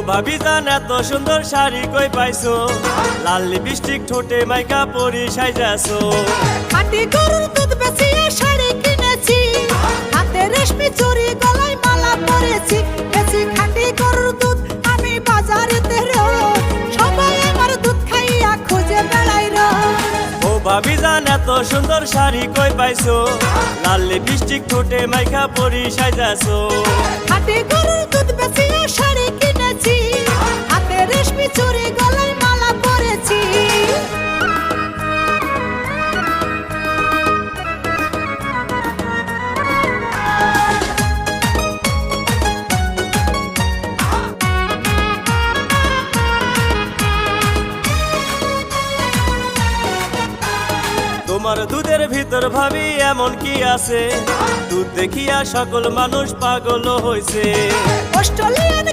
ভাবি জান এত সুন্দর শাড়ি কই পাইছো, লাল লিপস্টিক ঠোঁটে মাইকা পরি সাইজাছো। খাঁটি গরুর দুধ বেচিয়ে শাড়ি কিনেছি, হাতে রেশমি চুড়ি গলায় মালা পরেছি। বেচি খাঁটি গরুর দুধ আমি বাজারেতে রোজ, সবাই আমার দুধ খাইয়া খুঁজে বেড়াই রোজ। ও ভাবি জান এত সুন্দর শাড়ি কই পাইছো, লাল লিপস্টিক ঠোঁটে মাইকা পরি সাইজাছো। খাঁটি গরুর দুধ বেচিয়ে শাড়ি কিনেছি, হাতে রেশমি চুড়ি গলায় মালা পরেছি। তোমার দুধের ভিতর ভাবি এমন কি আছে, দুধ দেখিয়া সকল মানুষ পাগল হইছে। অস্ট্রেলিয়ান